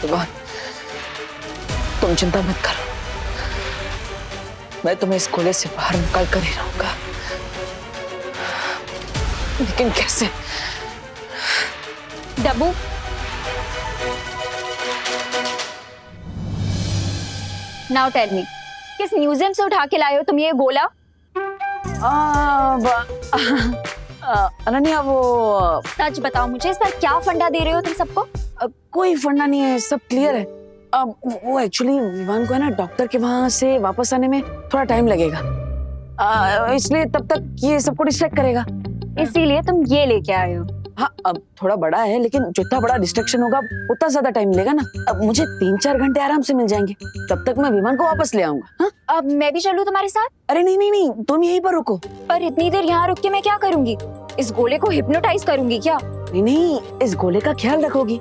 भगवान, तुम चिंता मत करो, मैं तुम्हें इस गोले से बाहर निकाल कर ही रहूंगा। लेकिन कैसे? डब्बू, नाउ टेल मी, किस म्यूजियम से उठा के लाए हो तुम ये गोला? अनन्या, वो सच बताओ मुझे, इस पर क्या फंडा दे रहे हो तुम सबको? कोई फंडा नहीं है, सब क्लियर है। वो एक्चुअली विवान को है ना डॉक्टर के वहां से वापस आने में थोड़ा टाइम लगेगा, इसलिए तब तक ये सबको डिस्ट्रैक्ट करेगा, इसीलिए तुम ये लेके आए हो। हाँ, अब थोड़ा बड़ा है, लेकिन जितना बड़ा डिस्ट्रैक्शन होगा उतना ज्यादा टाइम मिलेगा ना। अब मुझे 3-4 घंटे आराम से मिल जाएंगे, तब तक मैं विमान को वापस ले आऊंगा। हाँ? अब मैं भी चलूं तुम्हारे साथ? अरे नहीं नहीं नहीं, तुम यहीं पर रुको। पर इतनी देर यहाँ रुक के मैं क्या करूंगी? इस गोले को हिप्नोटाइज करूंगी क्या? नहीं नहीं, इस गोले का ख्याल रखोगी।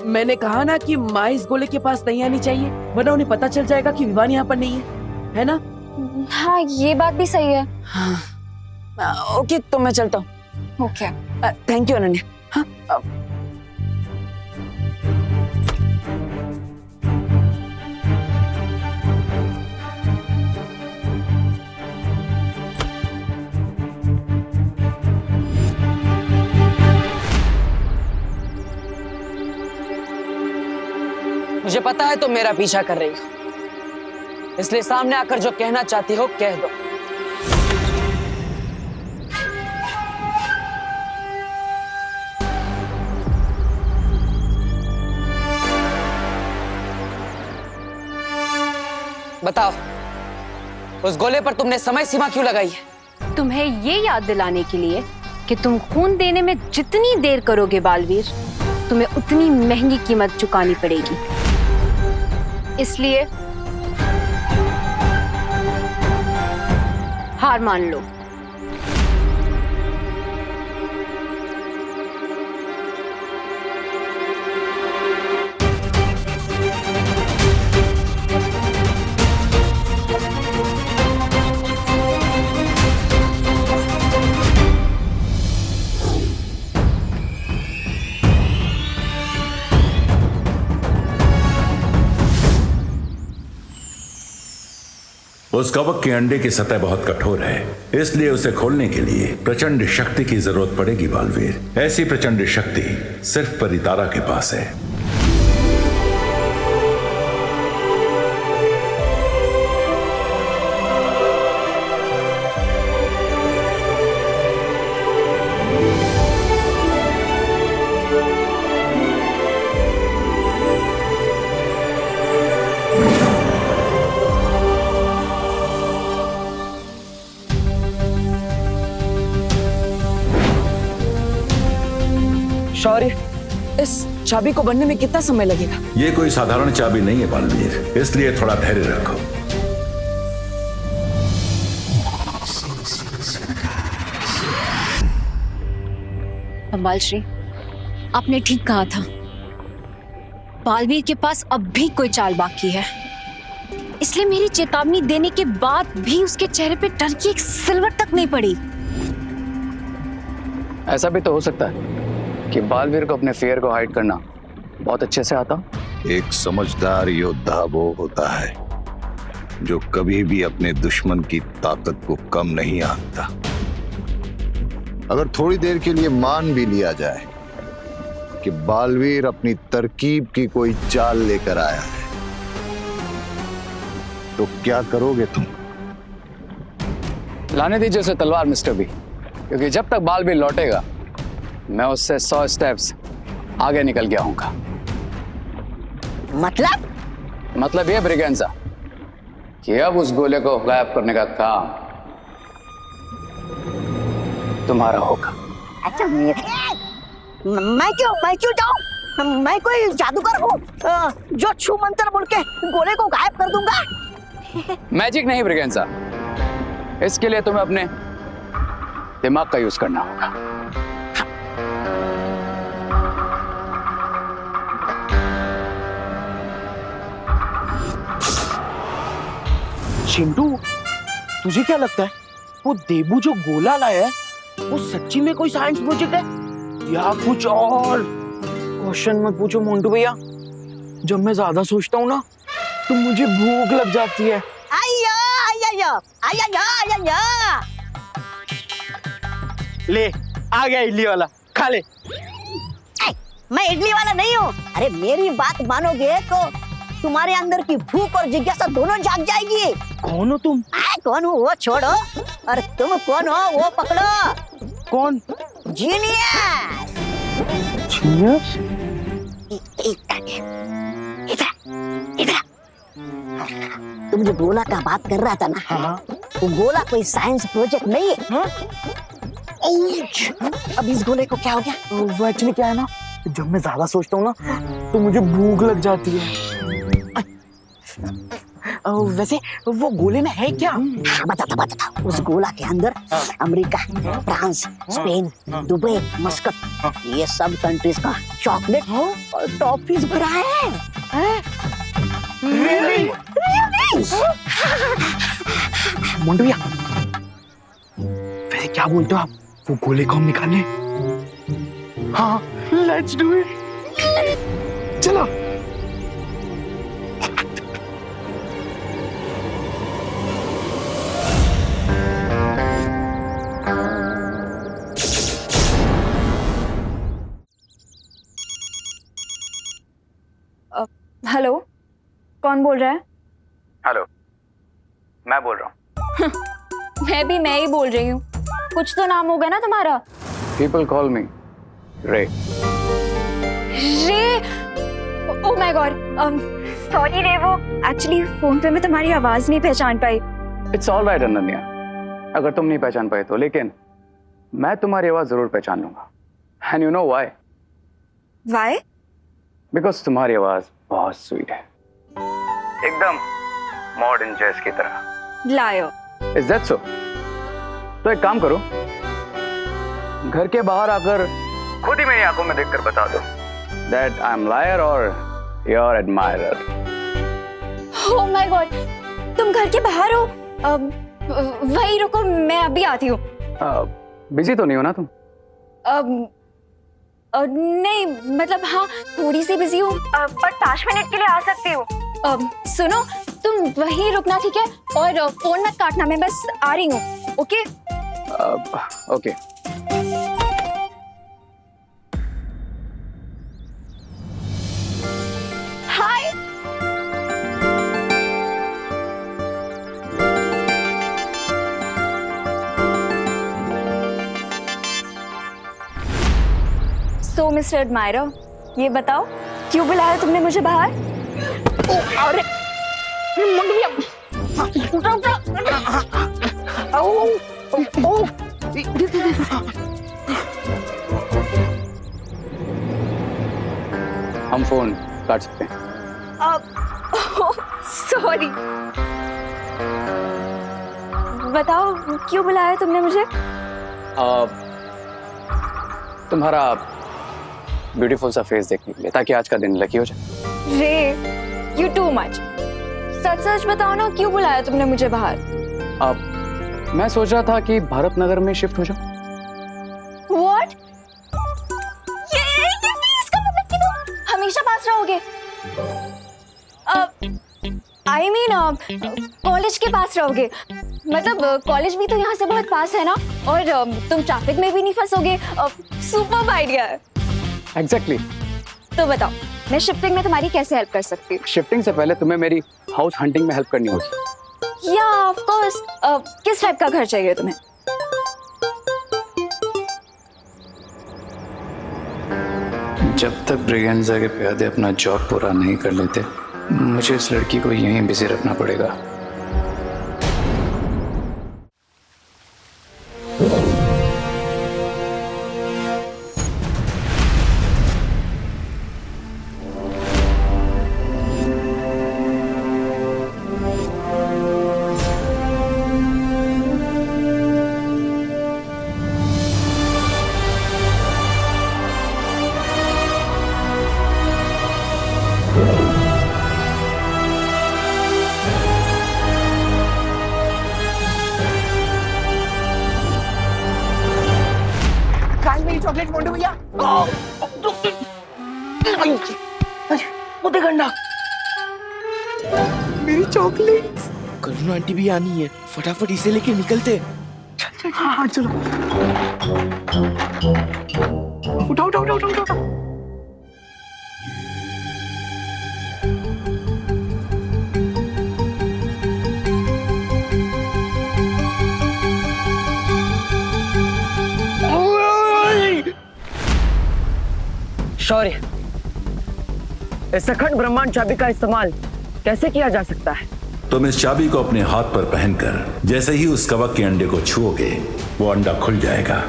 मैंने कहा ना कि माँ इस गोले के पास नहीं आनी चाहिए, वरना उन्हें पता चल जाएगा कि विवान यहाँ पर नहीं है ना? हाँ, ये बात भी सही है। हाँ, ओके, तो मैं चलता हूँ। ओके। Thank you Ananya. हाँ, मुझे पता है तुम मेरा पीछा कर रही हो, इसलिए सामने आकर जो कहना चाहती हो कह दो। बताओ, उस गोले पर तुमने समय सीमा क्यों लगाई है? तुम्हें ये याद दिलाने के लिए कि तुम खून देने में जितनी देर करोगे बालवीर, तुम्हें उतनी महंगी कीमत चुकानी पड़ेगी। इसलिए हार मान लो। उस कवक के अंडे की सतह बहुत कठोर है, इसलिए उसे खोलने के लिए प्रचंड शक्ति की जरूरत पड़ेगी बालवीर। ऐसी प्रचंड शक्ति सिर्फ परितारा के पास है। शौर्य, इस चाबी को बनने में कितना समय लगेगा? ये कोई साधारण चाबी नहीं है बालवीर, इसलिए थोड़ा धैर्य रखो। बालश्री, आपने ठीक कहा था, बालवीर के पास अब भी कोई चाल बाकी है। इसलिए मेरी चेतावनी देने के बाद भी उसके चेहरे पे डर की एक सिलवट तक नहीं पड़ी। ऐसा भी तो हो सकता है कि बालवीर को अपने फेयर को हाइड करना बहुत अच्छे से आता। एक समझदार योद्धा वो होता है जो कभी भी अपने दुश्मन की ताकत को कम नहीं आंकता। अगर थोड़ी देर के लिए मान भी लिया जाए कि बालवीर अपनी तरकीब की कोई चाल लेकर आया है, तो क्या करोगे तुम? लाने दीजिए उसे तलवार मिस्टर बी, क्योंकि जब तक बालवीर लौटेगा मैं उससे 100 स्टेप्स आगे निकल गया हूँगा। मतलब ये ब्रिगेंजा कि अब उस गोले को गायब करने का काम तुम्हारा होगा। अच्छा, मैं क्यों जाऊं? मैं कोई जादूगर हूँ जो छू मंत्र बोल के गोले को गायब कर दूंगा? मैजिक नहीं ब्रिगेंजा, इसके लिए तुम्हें अपने दिमाग का यूज करना होगा। चिंटू, तुझे क्या लगता है वो देबू जो गोला लाया है वो सच्ची में कोई साइंस प्रोजेक्ट है या कुछ और? क्वेश्चन मत पूछो मोंटू भैया, जब मैं ज्यादा सोचता हूँ ना तो मुझे भूख लग जाती है। आया आया आया आया आया। ले आ गया इडली वाला, खा ले। मैं इडली वाला नहीं हूँ। अरे मेरी बात मानोगे तो तुम्हारे अंदर की भूख और जिज्ञासा दोनों जाग जाएगी। कौन हो तुम? कौन हूँ वो छोड़ो, और तुम कौन हो वो पकड़ो। कौन? जीनियस। जीनियस? तुम जो गोला का बात कर रहा था ना, हाँ। वो गोला कोई साइंस प्रोजेक्ट नहीं है। हाँ? अब इस गोले को क्या हो गया? वो एक्चुअली क्या है ना, जब मैं ज्यादा सोचता हूँ ना तो मुझे भूख लग जाती है। वैसे वो गोले में है क्या? हाँ, बताता। उस गोला के अंदर America, France, Spain, Dubai, Muscat, ये सब कंट्रीज का चॉकलेट और टॉफीज भरा है। Really? मोंटू भैया, वैसे क्या बोलते हो आप? वो गोले को हम निकाल लें? हाँ, लेट्स डू इट। चलो। हेलो, कौन बोल रहा है? हेलो, मैं बोल रहा हूँ। मैं ही बोल रही हूँ। कुछ तो नाम होगा ना तुम्हारा? पीपल कॉल मी रे। रे? ओह माय गॉड, सॉरी रे, वो एक्चुअली फोन पे मैं तुम्हारी आवाज नहीं पहचान पाई। इट्स ऑल राइट अनन्या, अगर तुम नहीं पहचान पाए तो, लेकिन मैं तुम्हारी आवाज जरूर पहचान लूंगा। And you know why? Why? Because तुम्हारी आवाज बहुत स्वीट है, एकदम मॉडर्न जैज की तरह। लायर। Is that so? तो एक काम करो, घर के बाहर आकर खुद ही मेरी आंखों में देखकर बता दो दैट आई एम लायर और your admirer. Oh my God, तुम घर के बाहर हो? वही रुको, मैं अभी आती हूँ। बिजी तो नहीं हो ना तुम? नहीं, मतलब हाँ, थोड़ी सी बिजी हूँ, पर 5 मिनट के लिए आ सकती हूँ। सुनो, तुम वहीं रुकना, ठीक है? और फोन मत काटना, मैं बस आ रही हूँ। ओके? ओके। हाय। सो मिस्टर एडमायरर, ये बताओ क्यों बुलाया तुमने मुझे बाहर? अरे मुंडू भैया, हम फोन काट सकते हैं। सॉरी, बताओ क्यों बुलाया तुमने मुझे? तुम्हारा ब्यूटीफुल सा फेस देखने के लिए, ताकि आज का दिन लकी हो जाए। रे, यू टू मच। सच सच बताओ ना, क्यों बुलाया तुमने मुझे बाहर? अब मैं सोच रहा था कि भारत नगर में शिफ्ट हो जाऊं। What? ये इसका मतलब कि तुम हमेशा पास रहोगे? I mean, कॉलेज के पास रहोगे? मतलब कॉलेज भी तो यहाँ से बहुत पास है ना, और तुम ट्रैफिक में भी नहीं फंसोगे। सुपर्ब आइडिया है। एग्जैक्टली। तो बताओ, मैं शिफ्टिंग में तुम्हारी कैसे हेल्प कर सकती हूँ? शिफ्टिंग से पहले तुम्हें मेरी हाउस हंटिंग में हेल्प करनी होगी। या ऑफ कोर्स। किस टाइप का घर चाहिए तुम्हें? जब तक ब्रिगेंजा के प्यादे अपना जॉब पूरा नहीं कर लेते, मुझे इस लड़की को यहीं बिजी रखना पड़ेगा। चॉकलेट मोंटू भैया। वो देख अंडा, मेरी चॉकलेट। करुणा आंटी भी आनी है, फटाफट इसे लेके निकलते हैं। चल चल हाँ हाँ चलो, उठाओ उठाओ उठाओ उठाओ उठाओ। शौर्य, इस अखंड ब्रह्मांड चाबी का इस्तेमाल कैसे किया जा सकता है? तुम इस चाबी को अपने हाथ पर पहनकर जैसे ही उस कवक के अंडे को छुओगे वो अंडा खुल जाएगा।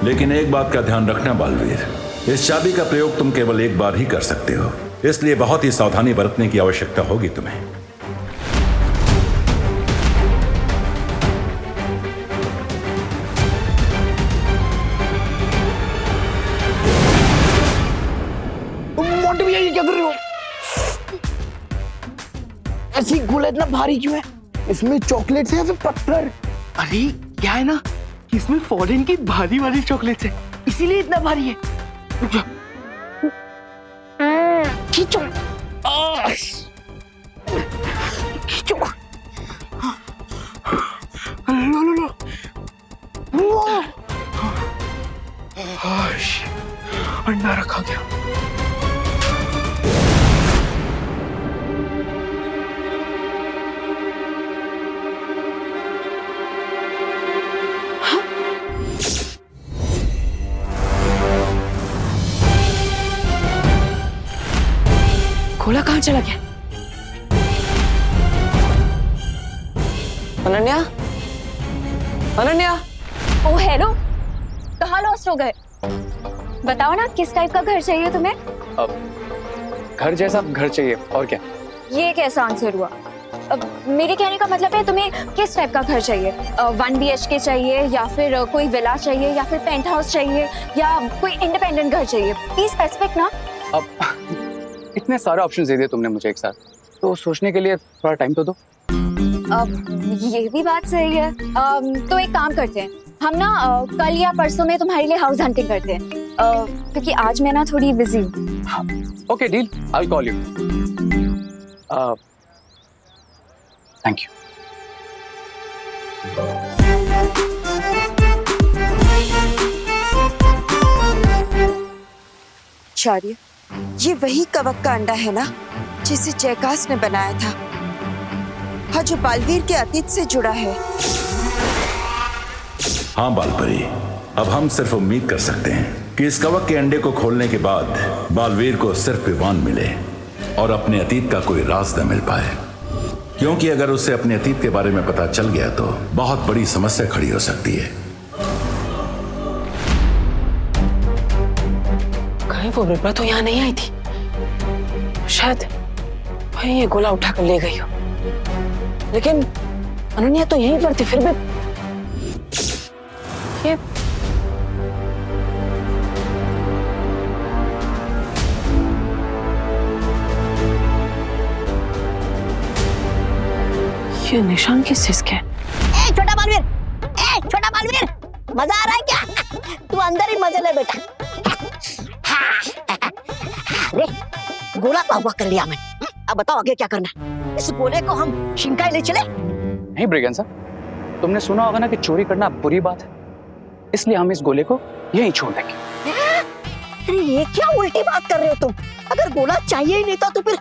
लेकिन एक बात का ध्यान रखना बालवीर, इस चाबी का प्रयोग तुम केवल एक बार ही कर सकते हो, इसलिए बहुत ही सावधानी बरतने की आवश्यकता होगी तुम्हें। मोंटे भैया ये क्या कर रहे हो? ऐसी गोला इतना भारी क्यों है? इसमें चॉकलेट्स है या फिर पत्थर? अरे क्या है ना, इसमें फॉरेन की भारी वाली चॉकलेट्स है, इसीलिए इतना भारी है। रुक जा। खींचो, खींचो। लो लो लो। वाह, अंडा रखा गया। गोला कहाँ चला गया? अनन्या, अनन्या। ओ हेलो, कहाँ लॉस्ट हो गए? बताओ ना किस टाइप का घर चाहिए तुम्हें? घर जैसा घर चाहिए, और क्या? ये कैसा आंसर हुआ? मेरे कहने का मतलब है तुम्हें किस टाइप का घर चाहिए? 1 BHK चाहिए या फिर कोई विला चाहिए या फिर पेंट हाउस चाहिए या कोई इंडिपेंडेंट घर चाहिए? प्लीज स्पेसिफिक ना। अब इतने सारे ऑप्शंस दे दिए तुमने मुझे एक साथ, तो सोचने के लिए थोड़ा टाइम तो दो। ये भी बात सही है। तो एक काम करते हैं, हम ना कल या परसों में तुम्हारे लिए हाउस हंटिंग करते हैं, क्योंकि आज मैं ना थोड़ी बिजी हूँ। Okay deal, I will call you. Thank you. Shaurya, ये वही कवक का अंडा है ना जिसे जयकास ने बनाया था और जो बालवीर के अतीत से जुड़ा है? हाँ बालपरी, अब हम सिर्फ उम्मीद कर सकते हैं कि इस कवक के अंडे को खोलने के बाद बालवीर को सिर्फ विवान मिले और अपने अतीत का कोई राज न मिल पाए, क्योंकि अगर उसे अपने अतीत के बारे में पता चल गया तो बहुत बड़ी समस्या खड़ी हो सकती है। कहीं वो बिपरा तो यहाँ नहीं आई थी? शायद वही ये गोला उठाकर ले गई हो, लेकिन अनन्या तो यहीं पर थी। फिर भी ये निशान किस चीज के? ए छोटा बालवीर, ए छोटा बालवीर, मजा आ रहा है क्या? तू अंदर ही मजे ले बेटा। अरे गोला तो हवा कर लिया मैंने, अब बताओ आगे क्या करना है? इस गोले को हम शिंकाई ले चले? नहीं ब्रिगेंसा, तुमने सुना होगा ना कि चोरी करना बुरी बात है, इसलिए हम इस गोले को यहीं छोड़ देंगे। अरे ये क्या उल्टी बात कर रहे हो तुम? अगर गोला चाहिए ही नहीं था तो फिर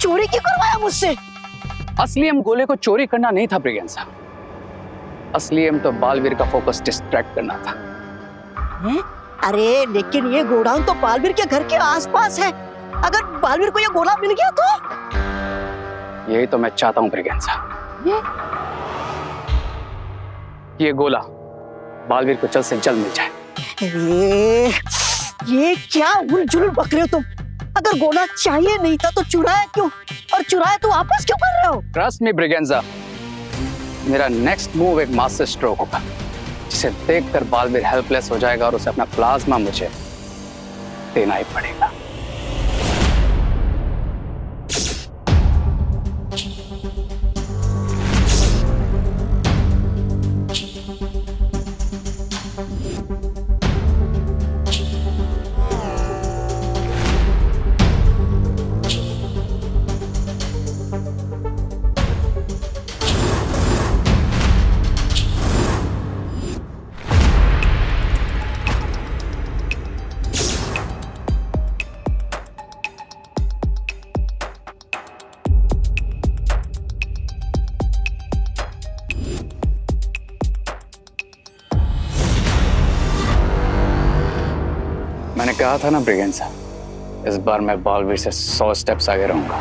चोरी क्यों करवाया मुझसे? असली हम गोले को चोरी करना नहीं था ब्रिगेंसा, असली हम तो बालवीर का फोकस डिस्ट्रैक्ट करना था। अरे लेकिन ये गोडाउन तो बालवीर के घर के आसपास है, अगर बालवीर को ये गोला मिल गया तो? यही तो मैं चाहता हूँ ब्रिगेंसा, ये गोला बालवीर को जल्द से जल्द मिल जाए। ये क्या उलझुल बक रहे हो तुम? अगर गोला चाहिए नहीं था तो चुराया क्यों, और चुराया तो वापस क्यों कर रहे हो? ट्रस्ट मी ब्रिगेंसा, मेरा नेक्स्ट मूव एक मास्टर स्ट्रोक होगा जिसे देखकर बालवीर हेल्पलेस हो जाएगा और उसे अपना प्लाज्मा मुझे देना ही पड़ेगा। मैंने कहा था ना ब्रिगेंसा, इस बार मैं बालवीर से 100 स्टेप्स आगे रहूंगा।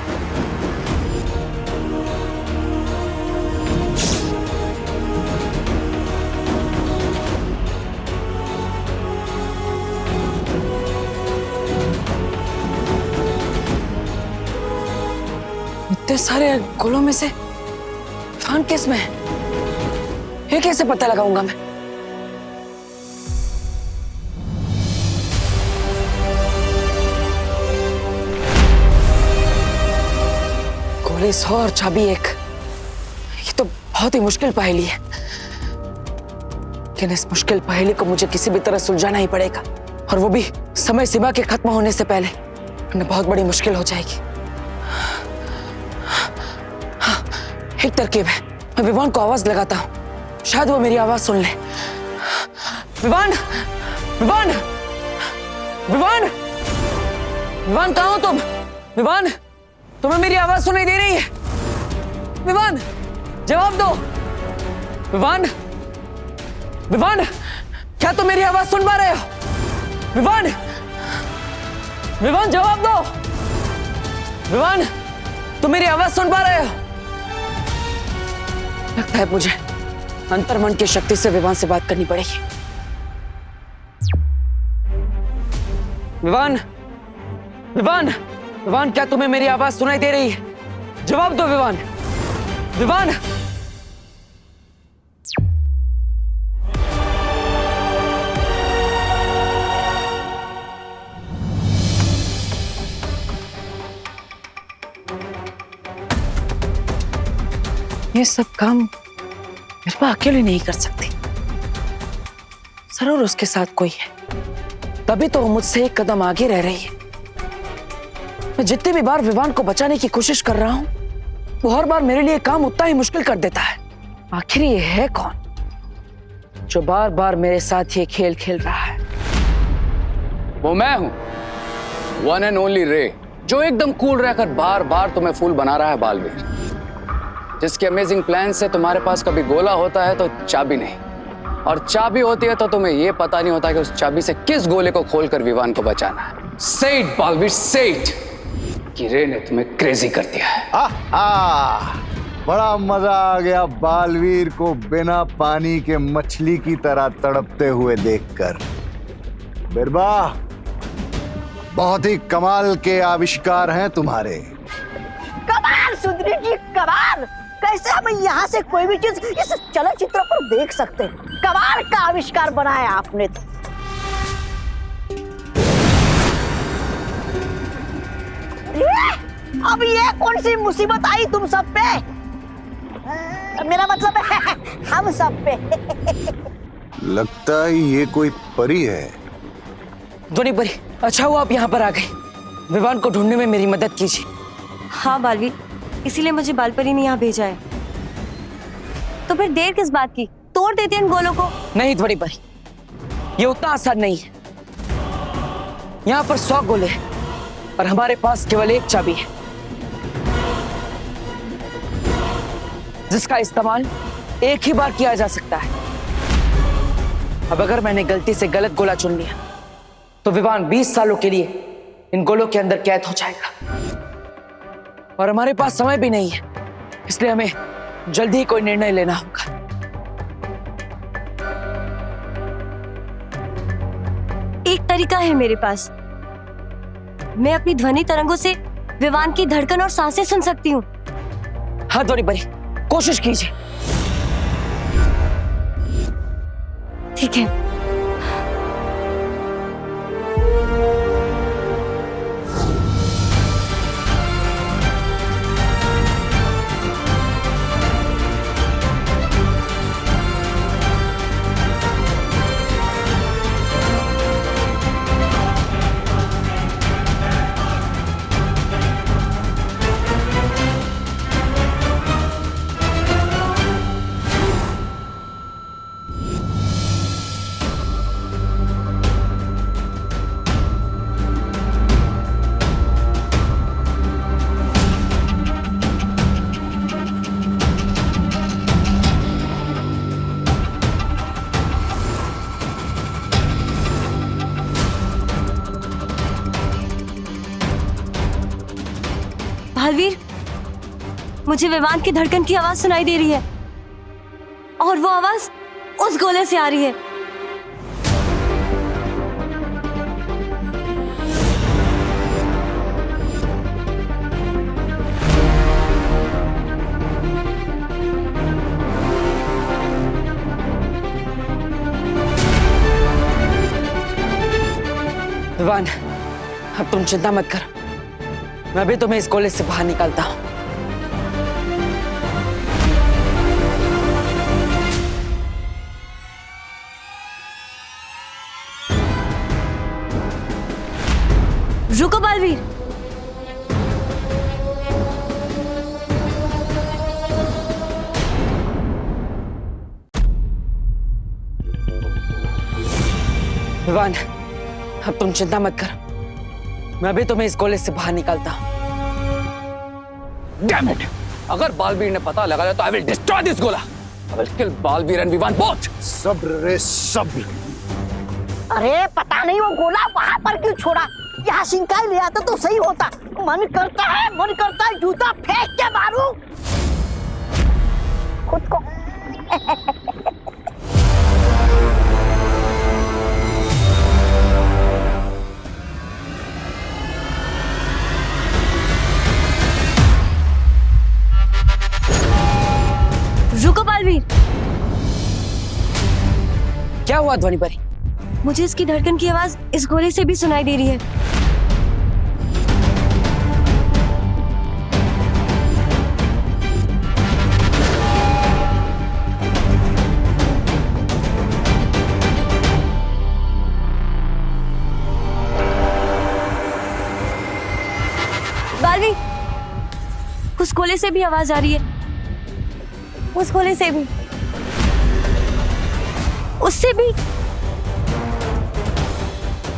इतने सारे गोलों में से विवान किस में है? ये कैसे पता लगाऊंगा मैं? गोली 100 और चाबी 1। ये तो बहुत ही मुश्किल पहेली है, लेकिन इस मुश्किल पहेली को मुझे किसी भी तरह सुलझाना ही पड़ेगा, और वो भी समय सीमा के खत्म होने से पहले, वरना बहुत बड़ी मुश्किल हो जाएगी। एक तरकीब है, मैं विवान को आवाज लगाता हूँ, शायद वो मेरी आवाज सुन ले। विवान, विवान, विवान, विवान कहाँ हो तुम? विवान, तुम्हें मेरी आवाज सुनाई दे रही है? विवान, जवाब दो। विवान, विवान, क्या तुम मेरी आवाज सुन पा रहे हो? विवान, विवान जवाब दो। विवान, तुम मेरी आवाज सुन पा रहे हो? लगता है मुझे अंतर्मन की शक्ति से विवान से बात करनी पड़ेगी। विवान, विवान, विवान, क्या तुम्हें मेरी आवाज सुनाई दे रही है? जवाब दो विवान। विवान, ये सब काम मेरे पास अकेले नहीं कर सकती, जरूर उसके साथ कोई है, तभी तो वो मुझसे एक कदम आगे रह रही है। मैं जितनी भी बार विवान को बचाने की कोशिश कर रहा हूं, वो हर बार मेरे लिए काम उतना ही मुश्किल कर देता है। आखिर ये है कौन जो बार बार मेरे साथ ये खेल खेल रहा है? वो मैं हूं, वन एंड ओनली रे, जो एकदम कूल रहकर बार बार तुम्हें फूल बना रहा है बालवीर, जिसके अमेजिंग प्लान से तुम्हारे पास कभी गोला होता है तो चाबी नहीं, और चाबी होती है तो तुम्हें यह पता नहीं होता कि उस चाबी से किस गोले को खोलकर विवान को बचाना है। से इट बालवीर, से इट, कि रे ने तुम्हें क्रेजी कर दिया है। बड़ा मजा आ गया बालवीर को बिना पानी के मछली की तरह तड़पते हुए देखकर। बिरबा, बहुत ही कमाल के आविष्कार हैं तुम्हारे। कमाल सुंदरी जी, कमाल! कैसे हम यहाँ से कोई भी चीज इस चलचित्र पर देख सकते हैं? कमाल का आविष्कार बनाया आपने तो। अब ये कौन सी मुसीबत आई तुम सब पे? मेरा मतलब है हम सब पे। लगता है ये कोई परी है। धोनी परी, अच्छा हुआ आप यहाँ पर आ गए। विवान को ढूंढने में मेरी मदद कीजिए। हाँ बालवीर, इसीलिए मुझे बालपरी ने यहाँ भेजा है। तो फिर देर किस बात की? तोड़ देते इन गोलों को। नहीं धोनी परी, ये उतना आसान नहीं है। यहाँ पर 100 गोले हैं और हमारे पास केवल एक चाबी है, जिसका इस्तेमाल एक ही बार किया जा सकता है। अब अगर मैंने गलती से गलत गोला चुन लिया तो विवान 20 सालों के लिए इन गोलों के अंदर कैद हो जाएगा, और हमारे पास समय भी नहीं है, इसलिए हमें जल्दी ही कोई निर्णय लेना होगा। एक तरीका है मेरे पास। मैं अपनी ध्वनि तरंगों से विवान की धड़कन और सांसें सुन सकती हूँ। हाँ धोनी परी, कोशिश कीजिए। ठीक है। बालवीर, मुझे विवान की धड़कन की आवाज सुनाई दे रही है और वो आवाज उस गोले से आ रही है। विवान, अब तुम चिंता मत कर, मैं भी तुम्हें इस कॉलेज से बाहर निकालता हूँ। रुको बालवीर, विवान, अब तुम चिंता मत कर, मैं भी तुम्हें इस कॉलेज से बाहर निकालता हूँ। Damn it! अगर बालवीर ने पता लगाया तो I will destroy this गोला. I will kill Baalveer and Vivaan both. सब्र रे सब्र। अरे पता नहीं वो गोला वहां पर क्यों छोड़ा, यहाँ सिंकाई ले आता तो सही होता। मन करता है जूता फेंक के मारूं खुद को। रुको बालवीर, क्या हुआ ध्वनि परी? मुझे इसकी धड़कन की आवाज इस गोले से भी सुनाई दे रही है। बालवीर, उस गोले से भी आवाज आ रही है, उस गोले से भी, उससे भी।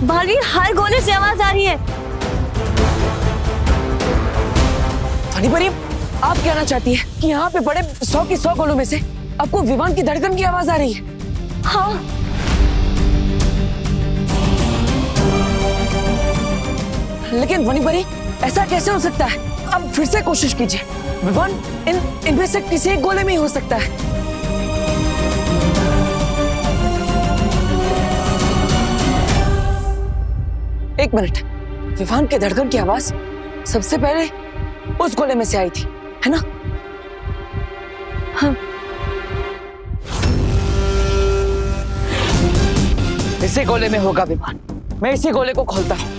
बालवीर, हर गोले से आवाज आ रही है। ध्वनि परी, आप कहना चाहती है कि यहाँ पे बड़े 100 की 100 गोलों में से आपको विवान की धड़कन की आवाज आ रही है? हाँ। लेकिन ध्वनि परी, ऐसा कैसे हो सकता है? अब फिर से कोशिश कीजिए। विवान इनमें से किसी एक गोले में ही हो सकता है। एक मिनट, विवान के धड़कन की आवाज सबसे पहले उस गोले में से आई थी, है ना? हाँ। इसी गोले में होगा विवान। मैं इसी गोले को खोलता हूं।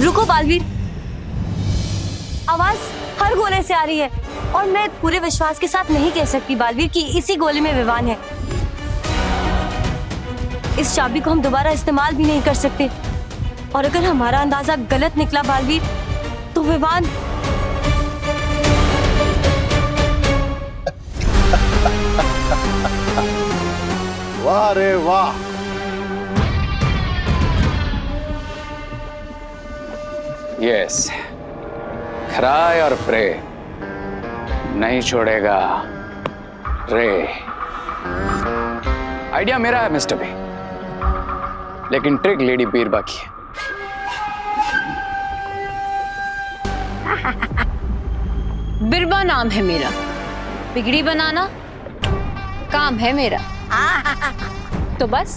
रुको बालवीर, आवाज हर गोले से आ रही है और मैं पूरे विश्वास के साथ नहीं कह सकती बालवीर कि इसी गोले में विवान है। इस चाबी को हम दोबारा इस्तेमाल भी नहीं कर सकते और अगर हमारा अंदाजा गलत निकला बालवीर, तो विवान वाह रे वाह। Yes. Cry और प्रे नहीं छोड़ेगा रे। आइडिया मेरा है मिस्टर बी, लेकिन ट्रिक लेडी बीरबा की है। बिरबा नाम है मेरा, बिगड़ी बनाना काम है मेरा। तो बस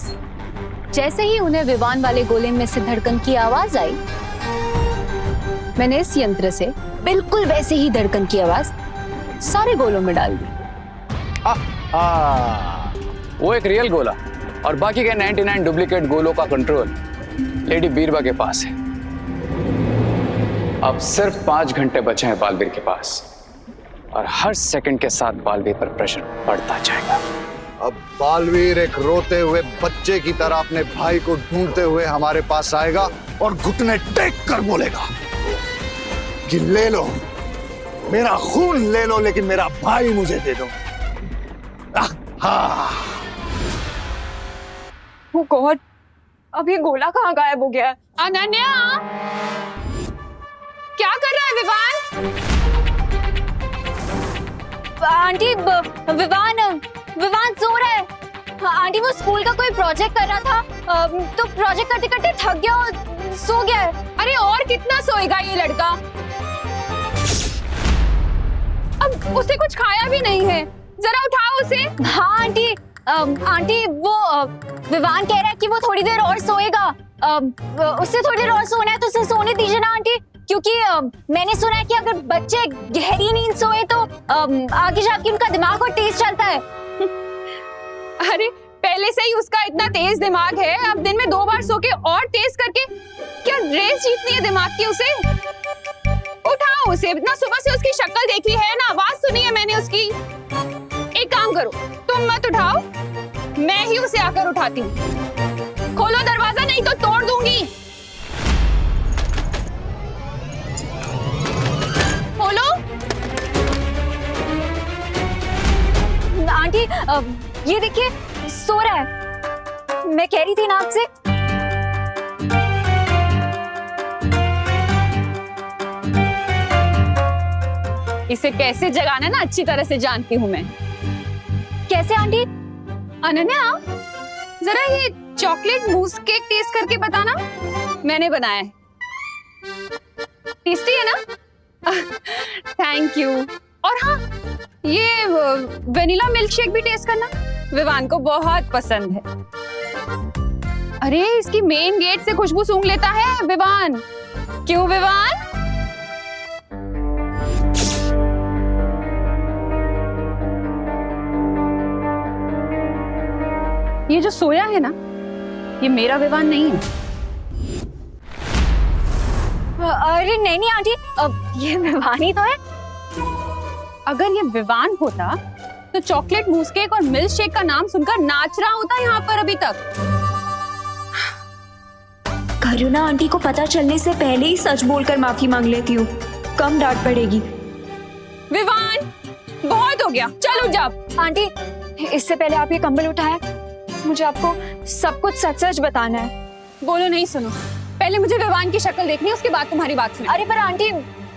जैसे ही उन्हें विवान वाले गोले में से धड़कन की आवाज आई, मैंने इस यंत्र से बिल्कुल वैसे ही धड़कन की आवाज सारे गोलों में डाल दी। वो एक रियल गोला और बाकी के 99 डुप्लीकेट गोलों का कंट्रोल लेडी बीरबा के पास है। अब सिर्फ 5 घंटे बचे हैं बालवीर के पास और हर सेकंड के साथ बालवीर पर प्रेशर बढ़ता जाएगा। अब बालवीर एक रोते हुए बच्चे की तरह अपने भाई को ढूंढते हुए हमारे पास आएगा और घुटने टेक कर बोलेगा कि ले लो मेरा खून, ले लो, लेकिन मेरा भाई मुझे दे दो। Oh God, अब ये गोला कहाँ गायब हो गया? अनन्या, क्या कर रहा है विवान? आंटी, विवान सो रहा है। आंटी, वो स्कूल का कोई प्रोजेक्ट कर रहा था, तो प्रोजेक्ट करते करते थक गया और सो गया है। अरे और कितना सोएगा ये लड़का? अब उसे कुछ खाया भी नहीं है, जरा उठाओ उसे। हाँ आंटी, आंटी वो विवान कह रहा है कि वो थोड़ी देर और सोएगा। उससे थोड़ी देर और सोना है तो उसे सोने दीजिए ना आंटी, क्योंकि मैंने सुना है कि अगर बच्चे गहरी नींद सोए तो आगे जाके उनका दिमाग और तेज चलता है। अरे पहले से ही उसका इतना तेज दिमाग है, अब दिन में 2 बार सो के और तेज करके क्या रेस जीतनी है दिमाग की उसे? उठाओ उसे, इतना सुबह से उसकी शक्ल देखी है ना, आवाज सुनी है मैंने उसकी। एक काम करो, तुम मत उठाओ, मैं ही उसे आकर उठाती हूँ। खोलो दरवाजा, नहीं तो तोड़ दूंगी। खोलो। आंटी ये देखिए सो रहा है, मैं कह रही थी ना आपसे। इसे कैसे जगाना ना अच्छी तरह से जानती हूँ मैं। कैसे आंटी? अनन्या, जरा ये चॉकलेट मूस केक टेस्ट करके बताना, मैंने बनाया है। टेस्टी है ना? Thank you. और हाँ, ये वेनिला मिल्क शेक भी टेस्ट करना, विवान को बहुत पसंद है। अरे इसकी मेन गेट से खुशबू सूंघ लेता है विवान। क्यों विवान? ये जो सोया है ना, ये मेरा विवान नहीं है। अरे नहीं नहीं आंटी, ये विवान ही तो है। अगर ये विवान होता तो चॉकलेट मूस केक और मिल्क शेक का नाम सुनकर नाच रहा होता यहाँ पर अभी तक। करुणा आंटी को पता चलने से पहले ही सच बोलकर माफी मांग लेती हूँ, कम डांट पड़ेगी। विवान, बहुत हो गया, चलो जाओ। आंटी इससे पहले आप ये कंबल उठाया, मुझे आपको सब कुछ सच सच बताना है। बोलो नहीं, सुनो, पहले मुझे विवान की शक्ल देखनी है, उसके बाद तुम्हारी बात सुनो। अरे पर आंटी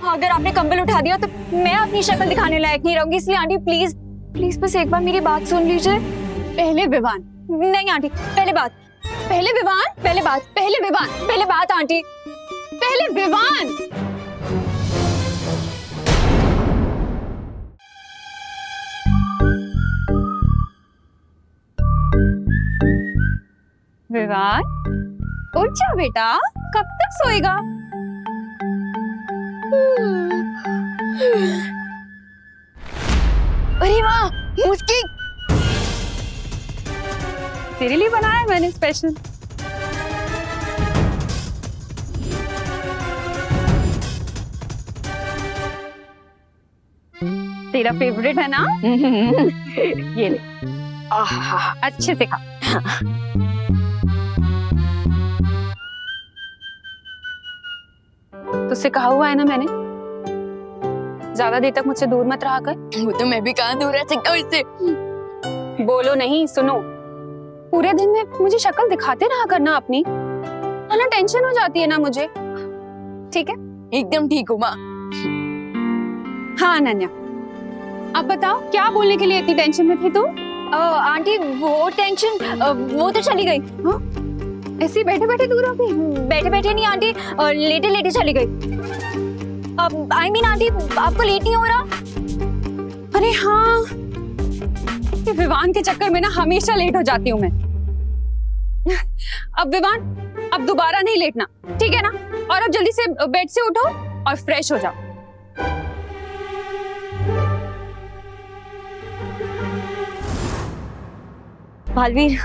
अगर आपने कंबल उठा दिया तो मैं अपनी शक्ल दिखाने लायक नहीं रहूंगी, इसलिए आंटी प्लीज प्लीज बस एक बार मेरी बात सुन लीजिए। पहले विवान। नहीं आंटी, पहले बात। पहले विवान, पहले बात। पहले विवान, पहले बात आंटी। पहले विवान। विवान, उठ जा बेटा, कब तक सोएगा? अरे वाह, मुस्की तेरे लिए बनाया है मैंने स्पेशल। तेरा फेवरेट है ना? ये ले, अच्छे से खा। तुझसे कहा हुआ है ना मैंने, ज्यादा देर तक मुझसे दूर मत रहा कर। वो तो मैं भी कहाँ दूर रह सकता हूँ इससे। बोलो नहीं, सुनो, पूरे दिन में मुझे शक्ल दिखाते रहा करना अपनी, वरना टेंशन हो जाती है ना मुझे। ठीक है? एकदम ठीक हूँ माँ। हाँ अनन्या, अब बताओ क्या बोलने के लिए इतनी टेंशन में थी तुम? आंटी वो टेंशन वो तो चली गई। हाँ? ऐसे बैठे बैठे दूर हो गई? बैठे बैठे नहीं आंटी, लेटे लेटे चली गई। अब आई मीन आंटी आपको लेट नहीं हो रहा? अरे हाँ, ये विवान के चक्कर में ना हमेशा लेट हो जाती हूँ मैं। अब विवान, अब दोबारा नहीं लेटना, ठीक है ना? और अब जल्दी से बेड से उठो और फ्रेश हो जाओ। बालवीर,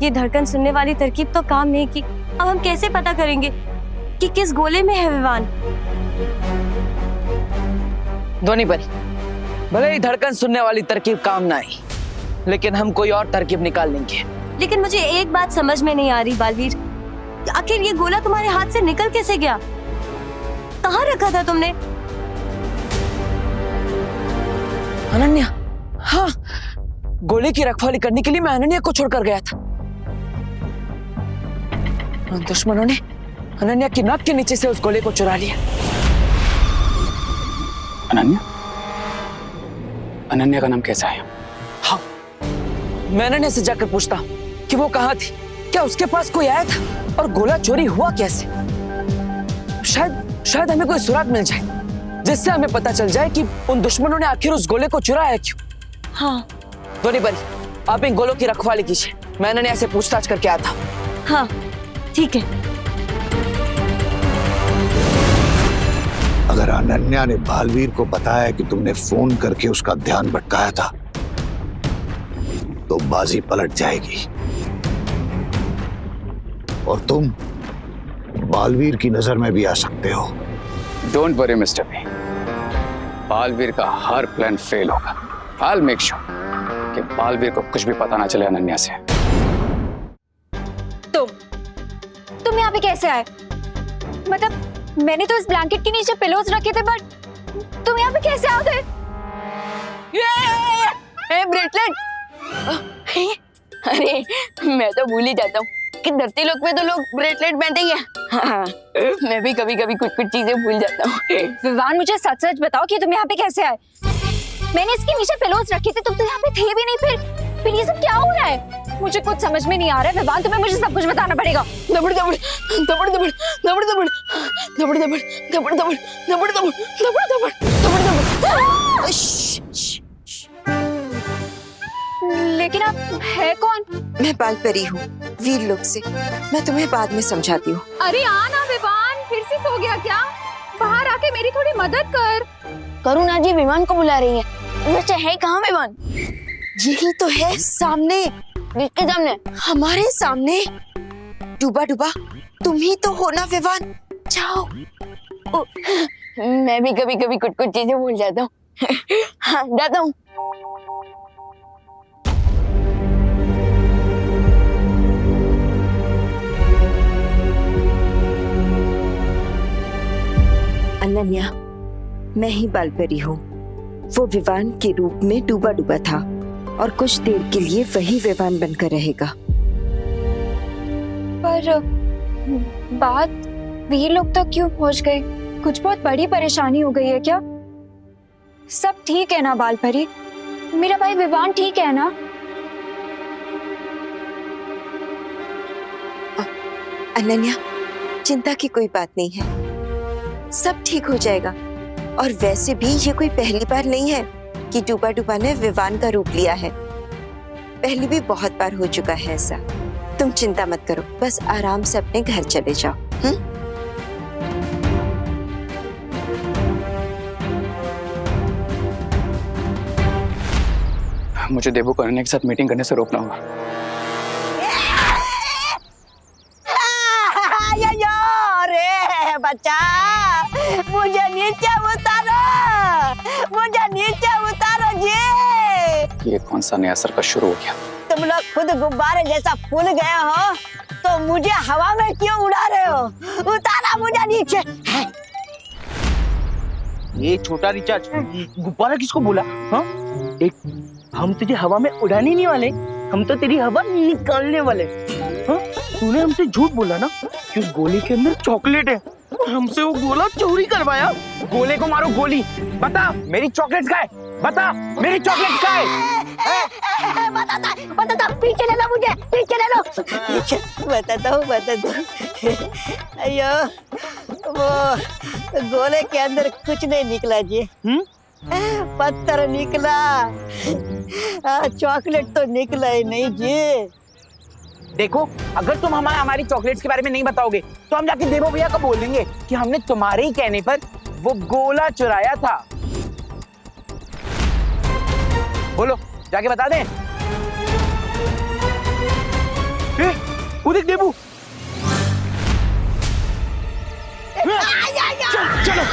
ये धड़कन सुनने वाली तरकीब तो काम नहीं की। अब हम कैसे पता करेंगे कि किस गोले में है विवान? ध्वनि परी, भले ही धड़कन सुनने वाली तरकीब काम ना आई, लेकिन हम कोई और तरकीब निकाल लेंगे। लेकिन मुझे एक बात समझ में नहीं आ रही बालवीर, आखिर ये गोला तुम्हारे हाथ से निकल कैसे गया? कहाँ रखा था तुमने? अनन्या, हाँ, गोले की रखवाली करने के लिए मैं अनन्या को छोड़कर गया था। दुश्मनों ने अनन्या की नाक के नीचे से उस गोले को चुरा लिया। अनन्या? अनन्या का नाम कैसा है? हाँ, मैं अनन्या से जाकर पूछता हूँ कि वो कहाँ थी, क्या उसके पास कोई आया था और गोला चोरी हुआ कैसे? शायद हमें कोई सुराग मिल जाए जिससे हमें पता चल जाए कि उन दुश्मनों ने आखिर उस गोले को चुराया क्यों। हाँ धोनी बरी, आप इन गोलों की रखवाली कीजिए, मैं अनन्या से पूछताछ करके आता हूँ। हाँ ठीक है। अगर अनन्या ने बालवीर को बताया कि तुमने फोन करके उसका ध्यान भटकाया था तो बाजी पलट जाएगी और तुम बालवीर की नजर में भी आ सकते हो। Don't worry mister B, Baalveer का हर प्लान फेल होगा। I'll make sure कि बालवीर को कुछ भी पता ना चले अनन्या से। तुम यहाँ पे कैसे आए? मतलब मैंने तो इस ब्लैंकेट के नीचे पिलोज रखे थे, बट तुम यहाँ पे कैसे आ गए? ब्रेसलेट! अरे मैं तो भूल ही जाता हूँ कि धरती लोक पे तो लोग ब्रेसलेट पहनते ही हैं। हाँ, मैं भी कभी कभी कुछ चीजें भूल जाता हूँ। विवान, मुझे सच सच बताओ कि तुम यहाँ पे कैसे आए? मैंने इसके नीचे पिलोज रखे थे, तुम तो यहाँ पे थे भी नहीं। फिर ये सब क्या हो रहा है? मुझे कुछ समझ में नहीं आ रहा है विवान, तुम्हें मुझे सब कुछ बताना पड़ेगा। दबड़ दबड़ दबड़ दबड़ दबड़ दबड़ दबड़ दबड़ दबड़ दबड़ दबड़ दबड़ दबड़ दबड़ दबड़ दबड़। लेकिन आप है कौन? मैं बालपरी हूँ, वीर लोक से। मैं तुम्हें बाद में समझाती हूँ। अरे आना विवान, फिर से सो गया क्या? बाहर आके मेरी थोड़ी मदद कर। करुणा जी विमान को बुला रही है। वैसे है कहाँ विमान? यही तो है, सामने। किसके सामने? हमारे सामने। डूबा डूबा तुम ही तो हो ना विवान? जाओ। मैं भी कभी कभी कुछ चीजें भूल जाता हूँ। हाँ, जाता हूँ। अनन्या, मैं ही बालपरी हूँ। वो विवान के रूप में डूबा डूबा था और कुछ देर के लिए वही विवान बनकर रहेगा। पर बात वीर लोग तक क्यों पहुंच गई? कुछ बहुत बड़ी परेशानी हो गई है क्या? सब ठीक है ना बालपरी? मेरा भाई विवान ठीक है ना? अनन्या, चिंता की कोई बात नहीं है, सब ठीक हो जाएगा। और वैसे भी ये कोई पहली बार नहीं है कि डूबा डूबा ने विवान का रूप लिया है। पहले भी बहुत बार हो चुका है ऐसा। तुम चिंता मत करो, बस आराम से अपने घर चले जाओ। मुझे देवू को अनन्या के साथ मीटिंग करने से रोकना होगा। अरे बच्चा, मुझे नीचे उतारो जी। ये कौन सा नया सर्कस शुरू हो गया? तुम लोग खुद गुब्बारे जैसा फूल गए हो तो मुझे हवा में क्यों उड़ा रहे हो? उतारा मुझे नीचे। ये छोटा रिचार्ज, गुब्बारा किसको बोला? हाँ, एक हम तुझे हवा में उड़ाने नहीं वाले, हम तो तेरी हवा निकालने वाले। हाँ, तूने हमसे झूठ बोला ना कि उस गोले के अंदर चॉकलेट है और हमसे वो गोला चोरी करवाया। गोले को मारो गोली। बता मेरी चॉकलेट का है, बता मेरी चॉकलेट का है। बता, पीछे ले लो मुझे, पीछे ले लो। बताता हूँ। अयो, वो गोले के अंदर कुछ नहीं निकला जी। पत्थर निकला, चॉकलेट तो निकला ही नहीं जी। देखो, अगर तुम हमारी चॉकलेट्स के बारे में नहीं बताओगे तो हम जाके देवो भैया को बोल देंगे कि हमने तुम्हारे ही कहने पर वो गोला चुराया था। बोलो, जाके बता दें। वो देख देवू। चलो।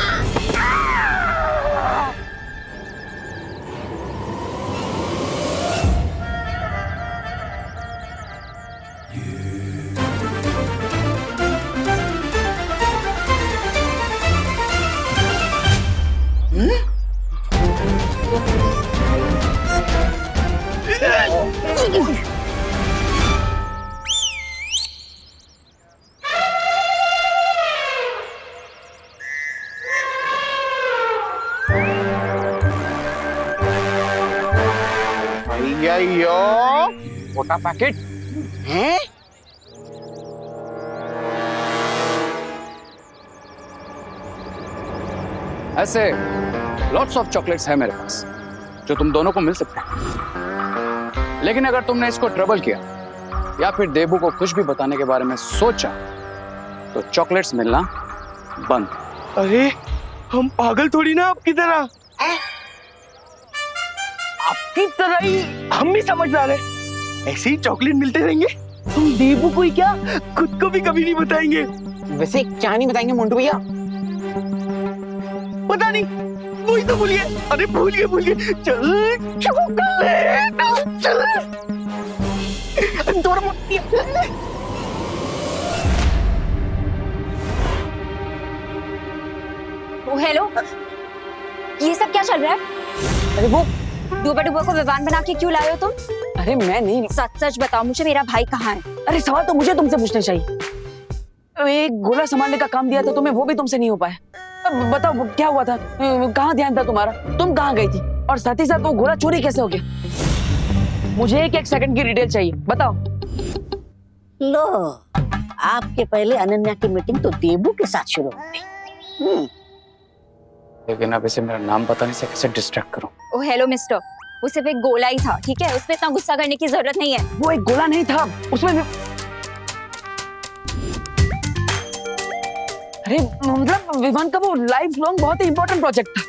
मोटा पैकेट है। ऐसे लॉट्स ऑफ चॉकलेट्स है मेरे पास जो तुम दोनों को मिल सकते हैं, लेकिन अगर तुमने इसको ट्रबल किया या फिर देबू को कुछ भी बताने के बारे में सोचा तो चॉकलेट्स मिलना बंद। अरे हम पागल थोड़ी ना आपकी तरह, आपकी तरह ही हम भी समझदार है। ऐसे ही चॉकलेट मिलते रहेंगे, हम देबू को ही क्या खुद को भी कभी नहीं बताएंगे। वैसे क्या नहीं बताएंगे मोंटू भैया? पता नहीं, वही तो भूलिए। अरे भूलिए चल चॉकलेट चल थोड़ा मोटी। हेलो, ये सब क्या चल रहा है? अरे वो, डूबा डूबा को विवान बना के क्यों लाए हो तुम? अरे मैं नहीं। सच सच बताओ मुझे, मेरा भाई कहाँ है? अरे सवाल तो मुझे तुमसे पूछना चाहिए। एक गोला संभालने का काम दिया था तुम्हें, वो भी तुमसे नहीं हो पाया। अब बताओ वो क्या हुआ था? कहाँ ध्यान था तुम्हारा? तुम कहाँ गई थी? और साथ ही साथ वो गोला चोरी कैसे हो गया? मुझे एक सेकंड की डिटेल चाहिए, बताओ। लो, आपके पहले अनन्या की मीटिंग तो देबू के साथ शुरू हो गई। लेकिन अब इसे मेरा नाम बताने से कैसे डिस्ट्रैक्ट करूं? ओ हेलो मिस्टर, वो सिर्फ एक गोला ही था, ठीक है? उसमें इतना गुस्सा करने की जरूरत नहीं है। वो एक गोला नहीं था, उसमें अरे मतलब विवान का वो लाइफ लॉन्ग बहुत ही इंपॉर्टेंट प्रोजेक्ट था।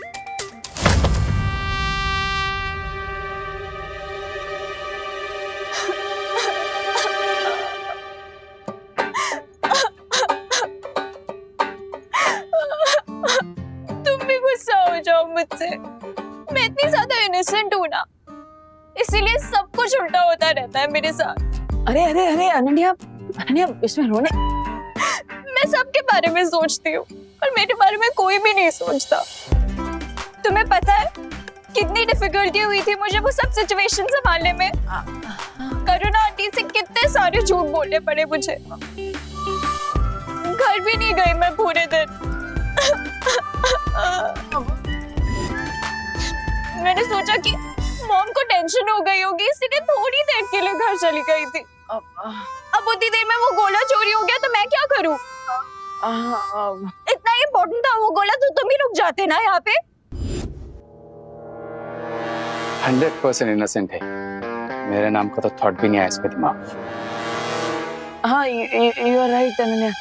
तुम भी गुस्सा हो जाओ मुझसे, मैं इतनी ज्यादा इनोसेंट हूँ ना, इसीलिए सब कुछ उल्टा होता रहता है मेरे साथ। अरे अरे अरे अनन्या, इसमें रोने। मैं सबके बारे में सोचती हूँ और मेरे बारे में कोई भी नहीं सोचता। तुम्हें पता है कितनी डिफिकल्टी हुई थी मुझे वो सब सिचुएशन संभालने में? करुणा आंटी से कितने सारे झूठ बोलने पड़े मुझे। घर भी नहीं गई मैं पूरे दिन। मैंने सोचा कि मॉम को टेंशन हो गई होगी, इसलिए थोड़ी देर के लिए घर चली गई थी। अब उतनी देर में वो गोला चोरी हो गया तो मैं क्या करूं? इतना इम्पोर्टेंट था वो गोला तो तुम ही रुक जाते ना यहाँ पे। 100% इनोसेंट है, मेरे नाम का तो थॉट भी नहीं आया इसके दिमाग। हाँ यू आर राइट अनन्या,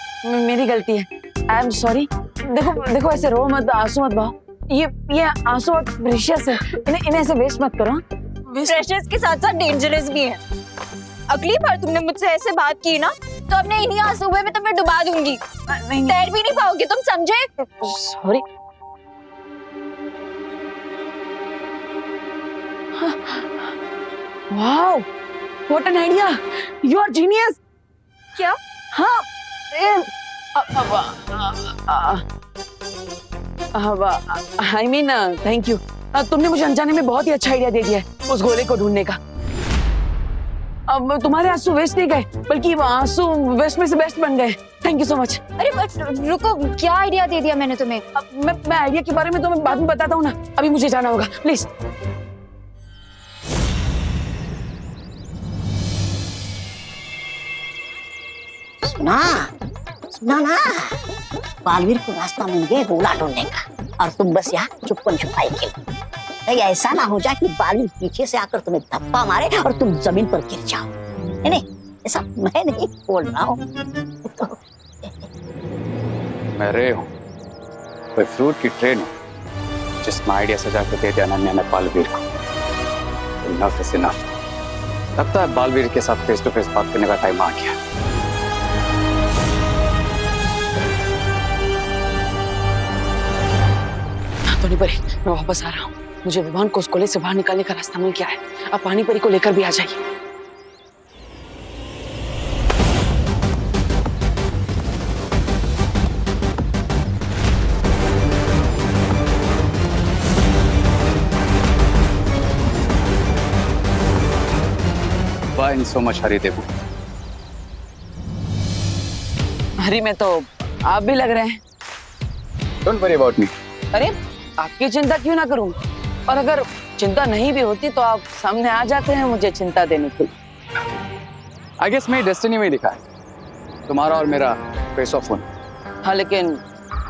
मेरी गलती है। I am sorry. देखो ऐसे रो मत, आंसू मत बहाओ। ये आंसू बहुत प्रेशियस है, इन्हें ऐसे वेस्ट मत करो। प्रेशियस के साथ साथ डेंजरस भी है। अगली बार तुमने मुझसे ऐसे बात की ना तो अपने इन्हीं आंसू में तुम्हें डुबा दूंगी। तैर भी नहीं पाओगे तुम, समझे? Sorry. Wow, what an idea, you are genius. क्या? हाँ, आई मीन थैंक यू। तुमने मुझे अनजाने में बहुत ही अच्छा आइडिया दे दिया है उस गोले को ढूंढने का। अब तुम्हारे आंसू वेस्ट नहीं गए, बल्कि वो आंसू वेस्ट में से बेस्ट बन गए। Thank you so much. अरे बट रुको, क्या आइडिया दे दिया मैंने तुम्हें? मैं आइडिया के बारे में तुम्हें बाद में बताता हूँ ना, अभी मुझे जाना होगा प्लीज। सुना ना, बालवीर को रास्ता मिल गया गोला ढूंढने का, और तुम बस यहाँ चुप्पन छुपाई के। कहीं ऐसा ना हो जाए कि बालवीर पीछे से आकर तुम्हें धप्पा मारे और तुम जमीन पर गिर जाओ। नहीं, ऐसा मैं नहीं बोल रहा हूँ। तो मैं रे हूँ, कोई फ्रूट की ट्रेन हूँ जिसमें आइडिया सजा के दे दिया अनन्या ने बालवीर को। Enough is enough. लगता है बालवीर के साथ फेस टू फेस बात करने का टाइम आ गया। तो नहीं परी, मैं वापस आ रहा हूँ। मुझे विवान को उस गोले से बाहर निकालने का रास्ता मिल गया है। अब पानी परी को लेकर भी आ जाइए। Why so much हरी देबू? हरी में तो आप भी लग रहे हैं। Don't worry about me. अरे आपकी चिंता क्यों ना करूं? और अगर चिंता नहीं भी होती तो आप सामने आ जाते हैं मुझे चिंता देने के लिए। I guess मेरी डेस्टिनी में दिखा है तुम्हारा और मेरा फेस ऑफ होना। हाँ, लेकिन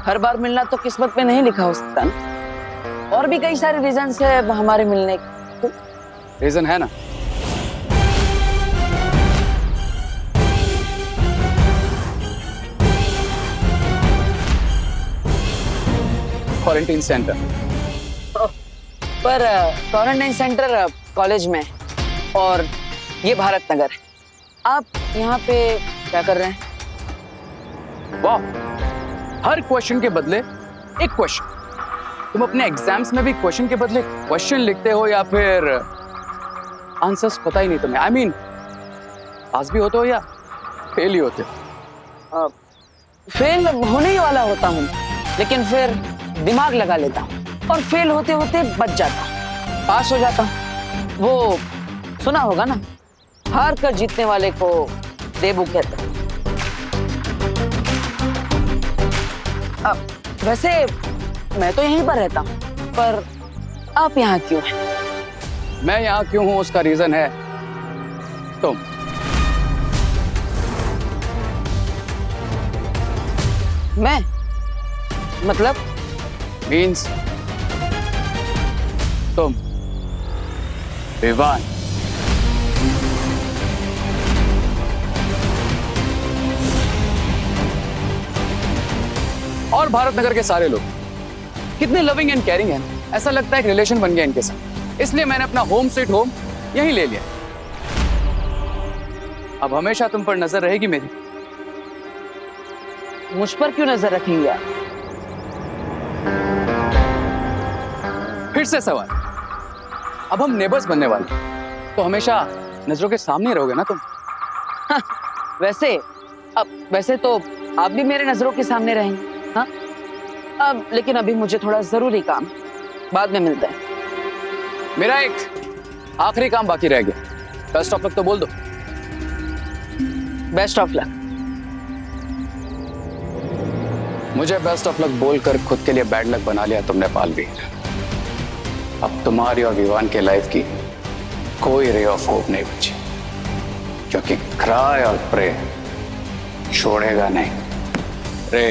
हर बार मिलना तो किस्मत में नहीं लिखा हो सकता ना। और भी कई सारे रीजंस है हमारे मिलने के। रीजन है ना? Quarantine centre. पर क्वारंटाइन सेंटर कॉलेज में है और ये भारत नगर है। आप यहाँ पे क्या कर रहे हैं? वाह, हर क्वेश्चन के बदले एक क्वेश्चन। तुम अपने एग्जाम्स में भी क्वेश्चन के बदले क्वेश्चन लिखते हो या फिर आंसर्स पता ही नहीं तुम्हें? आई मीन पास भी होते हो या फेल ही होते हो? फेल होने ही वाला होता हूँ, लेकिन फिर दिमाग लगा लेता हूँ और फेल होते होते बच जाता हूँ, पास हो जाता हूँ। वो सुना होगा ना, हार कर जीतने वाले को देबू कहते हैं। वैसे मैं तो यहीं पर रहता हूँ, पर आप यहाँ क्यों हैं? मैं यहाँ क्यों हूँ उसका रीजन है तुम। मैं मतलब मीन्स तुम विवान। और भारत नगर के सारे लोग कितने लविंग एंड केयरिंग हैं, ऐसा लगता है एक रिलेशन बन गया इनके साथ। इसलिए मैंने अपना होम स्वीट होम यहीं ले लिया। अब हमेशा तुम पर नजर रहेगी मेरी। मुझ पर क्यों नजर रखेंगे आप? फिर से सवाल। अब हम नेबर्स बनने वाले, तो हमेशा नजरों के सामने रहोगे ना तुम? वैसे तो आप भी मेरे नजरों के सामने रहेंगे। हाँ, अब लेकिन अभी मुझे थोड़ा जरूरी काम, बाद में मिलते हैं। मेरा एक आखिरी काम बाकी रह गया। बेस्ट ऑफ लक तो बोल दो। Best of luck. मुझे बेस्ट ऑफ लक बोलकर खुद के लिए बैड लक बना लिया तुमने पालवीर। अब तुम्हारी और विवान के लाइफ की कोई रे ऑफ होप नहीं बची, क्योंकि क्राई और प्रे छोड़ेगा नहीं। रे